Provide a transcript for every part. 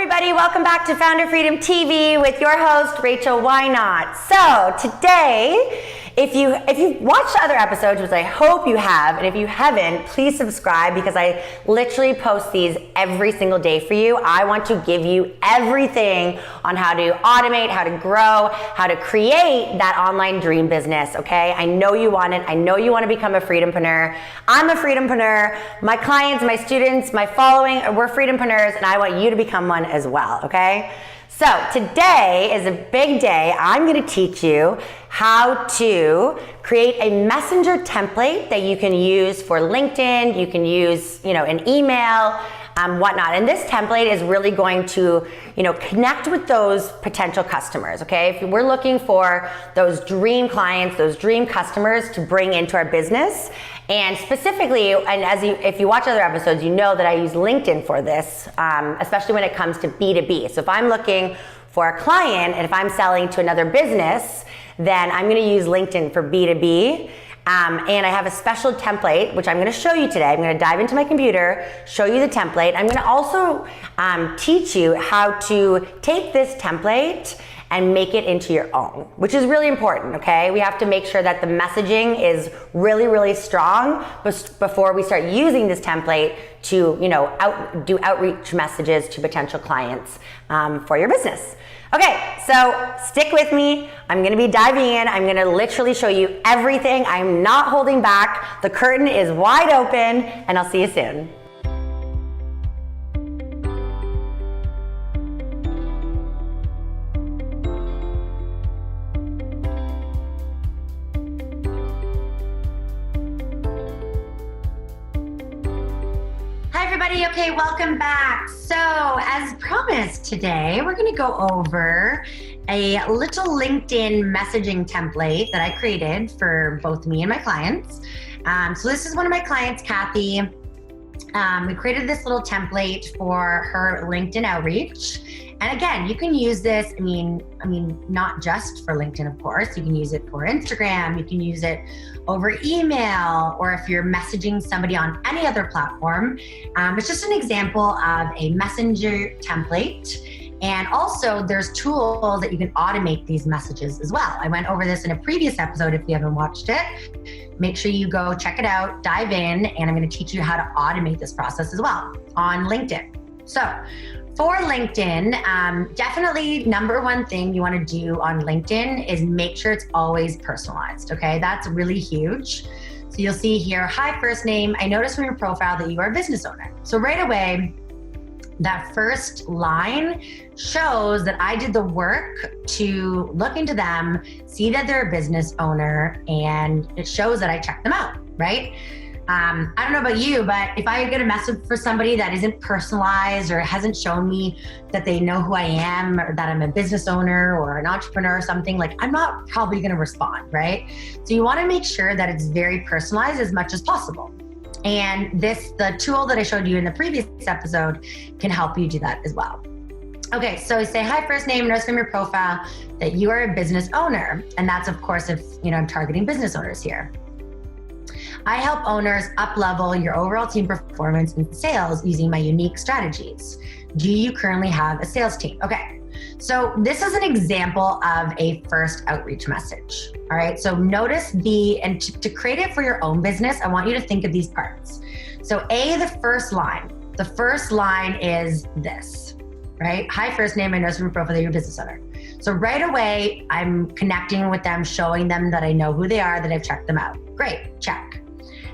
everybody, welcome back to Founder Freedom TV with your host, Rachel Whynot. So today, if you've watched other episodes, which I hope you have, and if you haven't, please subscribe because I literally post these every single day for you. I want to give you everything on how to automate, how to grow, how to create that online dream business, okay? I know you want it. I know you want to become a freedompreneur. I'm a freedompreneur. My clients, my students, my following, we're freedompreneurs, and I want you to become one as well, okay? So today is a big day. I'm going to teach you how to create a messenger template that you can use for LinkedIn. You can use, an email, whatnot. And this template is really going to, connect with those potential customers, okay? If we're looking for those dream clients, those dream customers to bring into our business, and specifically, and if you watch other episodes, you know that I use LinkedIn for this, especially when it comes to B2B. So if I'm looking for a client and if I'm selling to another business, then I'm gonna use LinkedIn for B2B. And I have a special template, which I'm gonna show you today. I'm gonna dive into my computer, show you the template. I'm gonna also teach you how to take this template and make it into your own, which is really important, okay? We have to make sure that the messaging is really, really strong before we start using this template to, do outreach messages to potential clients for your business. Okay, so stick with me. I'm gonna be diving in. I'm gonna literally show you everything. I'm not holding back. The curtain is wide open, and I'll see you soon. Okay, welcome back. So as promised today, we're going to go over a little LinkedIn messaging template that I created for both me and my clients. So this is one of my clients, Kathy. We created this little template for her LinkedIn outreach. And again, you can use this, I mean, not just for LinkedIn, of course. You can use it for Instagram. You can use it over email, or if you're messaging somebody on any other platform. It's just an example of a messenger template. And also there's tools that you can automate these messages as well. I went over this in a previous episode. If you haven't watched it, make sure you go check it out, dive in, and I'm going to teach you how to automate this process as well on LinkedIn. So for LinkedIn, definitely number one thing you want to do on LinkedIn is make sure it's always personalized, okay? That's really huge. So you'll see here, hi, first name. I noticed from your profile that you are a business owner. So right away, that first line shows that I did the work to look into them, see that they're a business owner, and it shows that I checked them out, right? I don't know about you, but if I get a message for somebody that isn't personalized or hasn't shown me that they know who I am or that I'm a business owner or an entrepreneur or something, like I'm not probably going to respond, right? So you want to make sure that it's very personalized as much as possible. And the tool that I showed you in the previous episode can help you do that as well. Okay, so I say, hi, first name, notice from your profile that you are a business owner. And that's, of course, if I'm targeting business owners here. I help owners up-level your overall team performance and sales using my unique strategies. Do you currently have a sales team? Okay, so this is an example of a first outreach message. All right, so notice and to create it for your own business, I want you to think of these parts. So the first line is this, right? Hi, first name, I notice from your profile that you're a business owner. So right away, I'm connecting with them, showing them that I know who they are, that I've checked them out. Great, check.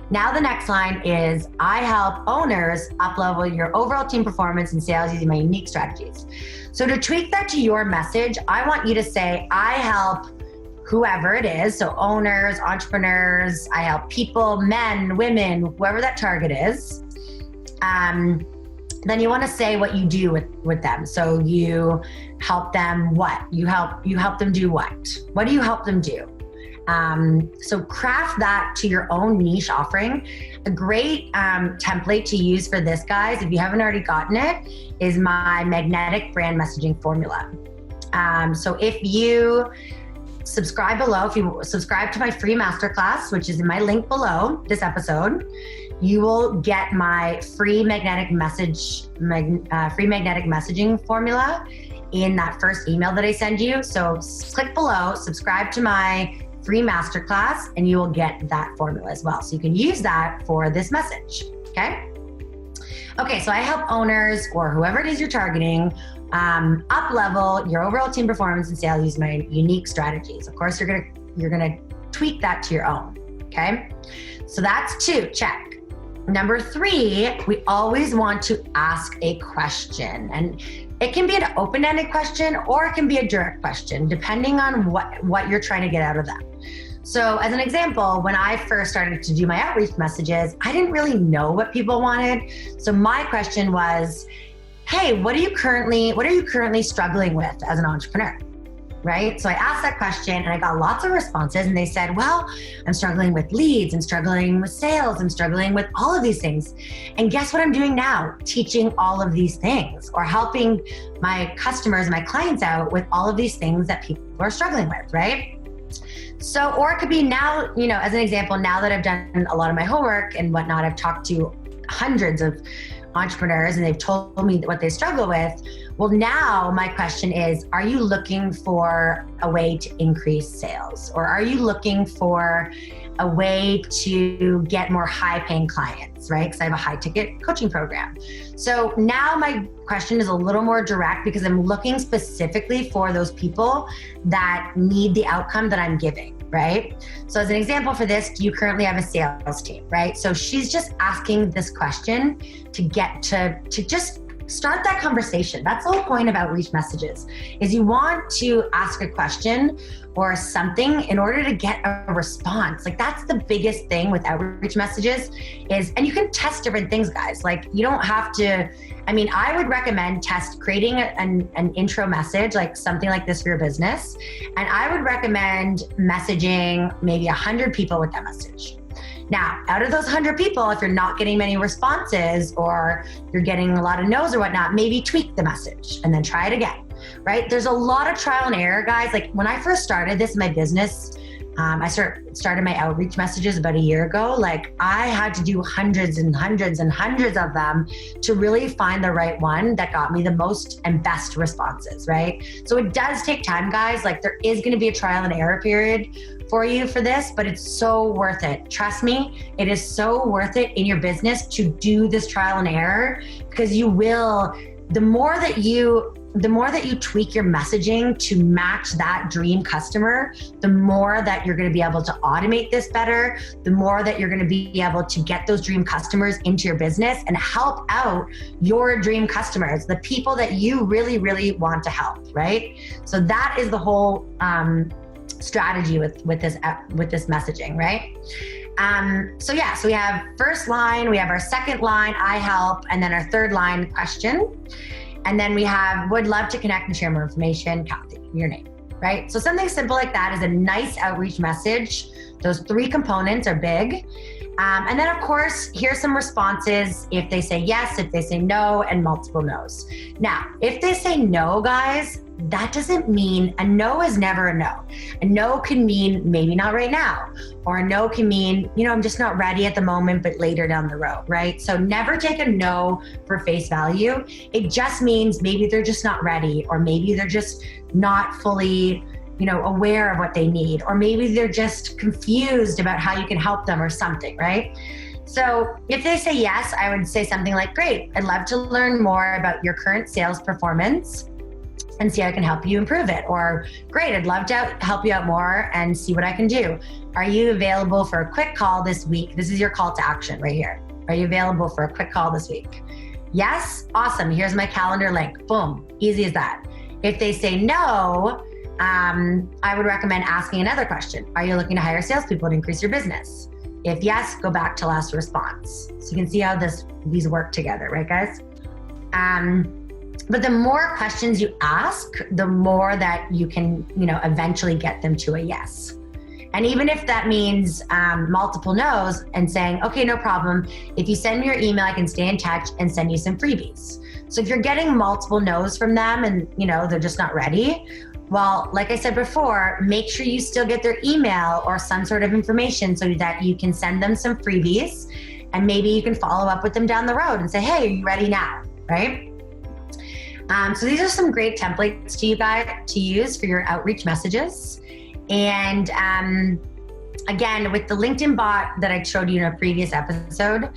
Now the next line is, I help owners up-level your overall team performance and sales using my unique strategies. So to tweak that to your message, I want you to say, I help whoever it is, so owners, entrepreneurs, I help people, men, women, whoever that target is. Then you want to say what you do with them. So you help them what? You help them do what? What do you help them do? So craft that to your own niche offering. A great template to use for this, guys, if you haven't already gotten it, is my magnetic brand messaging formula. So if you subscribe below. If you subscribe to my free masterclass, which is in my link below this episode, you will get my free magnetic messaging formula in that first email that I send you. So click below, subscribe to my free masterclass, and you will get that formula as well. So you can use that for this message, okay? Okay, so I help owners or whoever it is you're targeting up level your overall team performance and sales using my unique strategies. Of course, you're gonna tweak that to your own, okay? So that's 2, check. Number 3, we always want to ask a question, and it can be an open-ended question or it can be a direct question, depending on what you're trying to get out of them. So as an example, when I first started to do my outreach messages, I didn't really know what people wanted. So my question was, hey, what are you currently struggling with as an entrepreneur? Right? So I asked that question and I got lots of responses, and they said, well, I'm struggling with leads, I'm struggling with sales, I'm struggling with all of these things. And guess what I'm doing now? Teaching all of these things, or helping my customers and my clients out with all of these things that people are struggling with, right? So, or it could be now, as an example, now that I've done a lot of my homework and whatnot, I've talked to hundreds of entrepreneurs and they've told me what they struggle with. Well, now my question is, are you looking for a way to increase sales? Or are you looking for a way to get more high paying clients, right? Because I have a high ticket coaching program. So now my question is a little more direct because I'm looking specifically for those people that need the outcome that I'm giving, right? So as an example for this, do you currently have a sales team, right? So she's just asking this question to get to just start that conversation. That's the whole point of outreach messages, is you want to ask a question or something in order to get a response. Like that's the biggest thing with outreach messages is, and you can test different things, guys. Like you don't have to, I would recommend creating an intro message, like something like this for your business. And I would recommend messaging maybe 100 people with that message. Now, out of those 100 people, if you're not getting many responses or you're getting a lot of no's or whatnot, maybe tweak the message and then try it again, right? There's a lot of trial and error, guys. Like when I first started this in my business, I started my outreach messages about a year ago. Like I had to do hundreds and hundreds and hundreds of them to really find the right one that got me the most and best responses, right? So it does take time, guys. Like there is going to be a trial and error period for you for this, but it's so worth it. Trust me, it is so worth it in your business to do this trial and error, because you will, the more that you tweak your messaging to match that dream customer, the more that you're going to be able to automate this better, the more that you're going to be able to get those dream customers into your business and help out your dream customers, the people that you really, really want to help, right? So that is the whole strategy with this messaging, right? So we have first line, we have our second line, I help, and then our third line, question. And then we have, would love to connect and share more information, Kathy, your name, right? So something simple like that is a nice outreach message. Those 3 components are big. And then of course, here's some responses if they say yes, if they say no, and multiple no's. Now, if they say no, guys, that doesn't mean, a no is never a no. A no can mean maybe not right now, or a no can mean, I'm just not ready at the moment, but later down the road, right? So never take a no for face value. It just means maybe they're just not ready, or maybe they're just not fully, aware of what they need, or maybe they're just confused about how you can help them or something, right? So if they say yes, I would say something like, great, I'd love to learn more about your current sales performance and see how I can help you improve it. Or great, I'd love to help you out more and see what I can do. Are you available for a quick call this week? This is your call to action right here. Are you available for a quick call this week? Yes? Awesome. Here's my calendar link. Boom. Easy as that. If they say no, I would recommend asking another question. Are you looking to hire salespeople to increase your business? If yes, go back to last response. So you can see how these work together, right, guys? But the more questions you ask, the more that you can, eventually get them to a yes. And even if that means multiple no's and saying, okay, no problem. If you send me your email, I can stay in touch and send you some freebies. So if you're getting multiple no's from them and, they're just not ready, Well, like I said before, make sure you still get their email or some sort of information so that you can send them some freebies, and maybe you can follow up with them down the road and say, hey, are you ready now, right? So these are some great templates to you guys to use for your outreach messages. And again, with the LinkedIn bot that I showed you in a previous episode,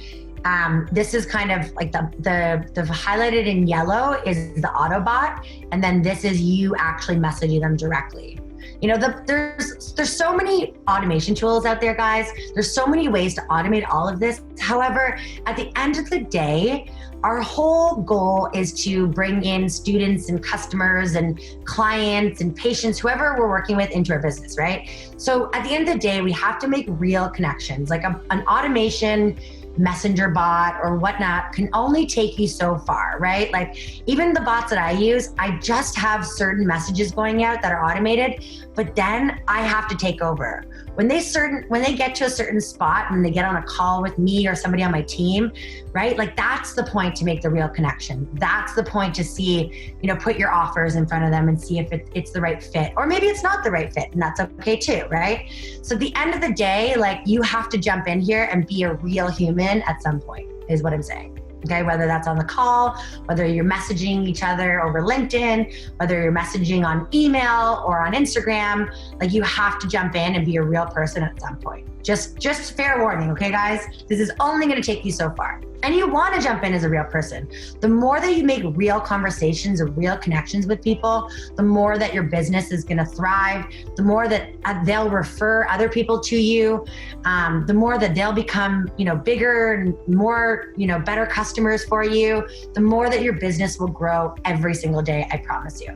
this is kind of like the highlighted in yellow is the auto bot, and then this is you actually messaging them directly. You know, there's so many automation tools out there, guys. There's so many ways to automate all of this. However, at the end of the day, our whole goal is to bring in students and customers and clients and patients, whoever we're working with, into our business, right? So at the end of the day, we have to make real connections. Like an automation messenger bot or whatnot can only take you so far, right? Like even the bots that I use, I just have certain messages going out that are automated, but then I have to take over. When they get to a certain spot and they get on a call with me or somebody on my team, right? Like that's the point to make the real connection. That's the point to see, you know, put your offers in front of them and see if it's the right fit, or maybe it's not the right fit, and that's okay too, right? So at the end of the day, like you have to jump in here and be a real human at some point, is what I'm saying. Okay, whether that's on the call, whether you're messaging each other over LinkedIn, whether you're messaging on email or on Instagram, like you have to jump in and be a real person at some point. Just fair warning, okay guys? This is only gonna take you so far. And you wanna jump in as a real person. The more that you make real conversations or real connections with people, the more that your business is gonna thrive, the more that they'll refer other people to you, the more that they'll become, you know, bigger and more, you know, better customers for you, the more that your business will grow every single day, I promise you.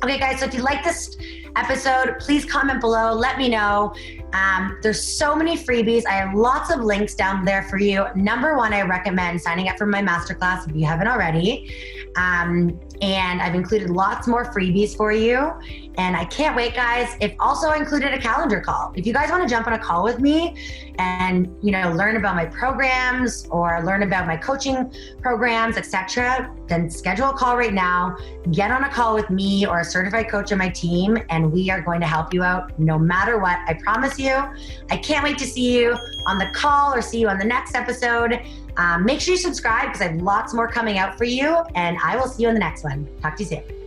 Okay guys, so if you like this episode, please comment below, let me know. There's so many freebies. I have lots of links down there for you. Number one, I recommend signing up for my masterclass if you haven't already. And I've included lots more freebies for you. And I can't wait, guys. I've also included a calendar call. If you guys want to jump on a call with me and, you know, learn about my programs or learn about my coaching programs, etc., then schedule a call right now. Get on a call with me or a certified coach on my team, and we are going to help you out no matter what. I promise you. I can't wait to see you on the call or see you on the next episode. Make sure you subscribe because I have lots more coming out for you, and I will see you in the next one. Talk to you soon.